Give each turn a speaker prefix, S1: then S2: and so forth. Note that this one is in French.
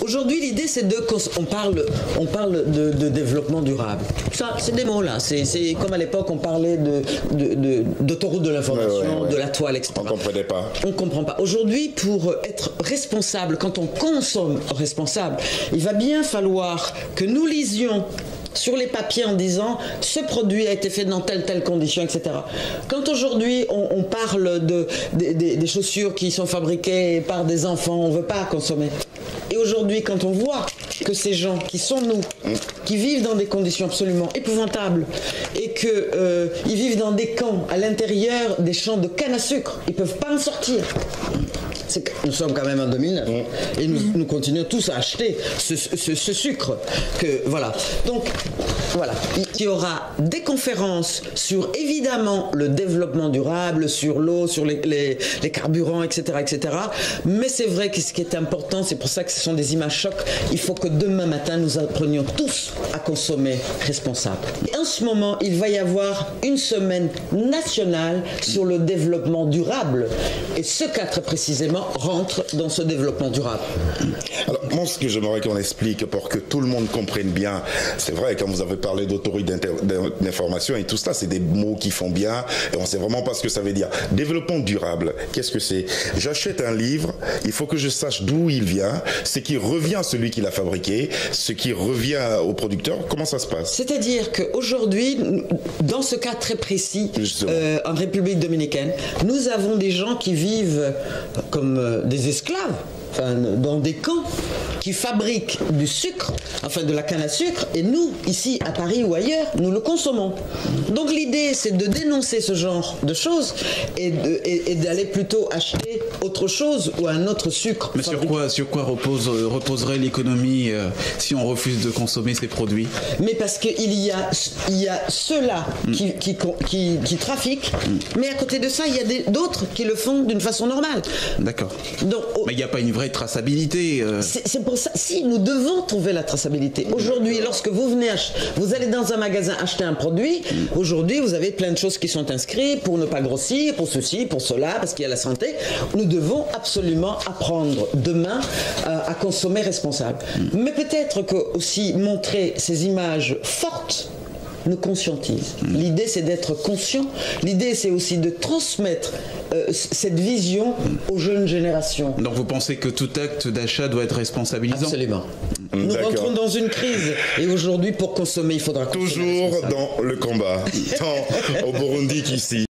S1: Aujourd'hui, l'idée, c'est on parle de développement durable. Ça, c'est des mots là. C'est comme à l'époque, on parlait d'autoroute de l'information, de la toile, etc.
S2: On ne comprenait pas.
S1: On ne comprend pas. Aujourd'hui, pour être responsable, quand on consomme responsable, il va bien falloir que nous lisions sur les papiers en disant ce produit a été fait dans telle condition, etc. Quand aujourd'hui on parle des chaussures qui sont fabriquées par des enfants, on ne veut pas consommer. Et aujourd'hui, quand on voit que ces gens qui sont nous, qui vivent dans des conditions absolument épouvantables et qu'ils vivent dans des camps à l'intérieur des champs de canne à sucre, ils ne peuvent pas en sortir. Nous sommes quand même en 2009 et nous continuons tous à acheter ce sucre. Voilà. Donc, voilà. Il y aura des conférences sur, évidemment, le développement durable, sur l'eau, sur les carburants, etc., etc. Mais c'est vrai que ce qui est important, c'est pour ça que ce sont des images chocs, il faut que demain matin, nous apprenions tous à consommer responsable. Et en ce moment, il va y avoir une semaine nationale sur le développement durable. Et ce cas, très précisément, rentre dans ce développement durable.
S2: Alors, moi, ce que j'aimerais qu'on explique pour que tout le monde comprenne bien, c'est vrai, quand vous avez parlé d'autorité d'information et tout ça, c'est des mots qui font bien et on ne sait vraiment pas ce que ça veut dire. Développement durable, qu'est-ce que c'est? J'achète un livre, il faut que je sache d'où il vient, ce qui revient à celui qui l'a fabriqué, ce qui revient au producteur. Comment ça se passe?
S1: C'est-à-dire qu'aujourd'hui, dans ce cas très précis, en République dominicaine, nous avons des gens qui vivent comme des esclaves, dans des camps, qui fabriquent du sucre, de la canne à sucre, et nous, ici, à Paris ou ailleurs, nous le consommons. Donc l'idée, c'est de dénoncer ce genre de choses et d'aller plutôt acheter autre chose ou un autre sucre.
S3: Mais sur quoi reposerait l'économie si on refuse de consommer ces produits?
S1: Mais parce qu'il y a ceux-là qui trafiquent, mais à côté de ça, il y a d'autres qui le font d'une façon normale.
S3: D'accord. Mais il n'y a pas une vraie traçabilité.
S1: C'est pour ça, si nous devons trouver la traçabilité. Aujourd'hui, lorsque vous allez dans un magasin acheter un produit, aujourd'hui vous avez plein de choses qui sont inscrites pour ne pas grossir, pour ceci, pour cela, parce qu'il y a la santé. Nous devons absolument apprendre demain à consommer responsable. Mais peut-être que aussi montrer ces images fortes nous conscientise. L'idée, c'est d'être conscient. L'idée, c'est aussi de transmettre cette vision aux jeunes générations.
S3: Donc vous pensez que tout acte d'achat doit être responsabilisant?
S1: Absolument. Nous rentrons dans une crise et aujourd'hui, pour consommer, il faudra consommer.
S2: Toujours dans le combat, tant au Burundi qu'ici.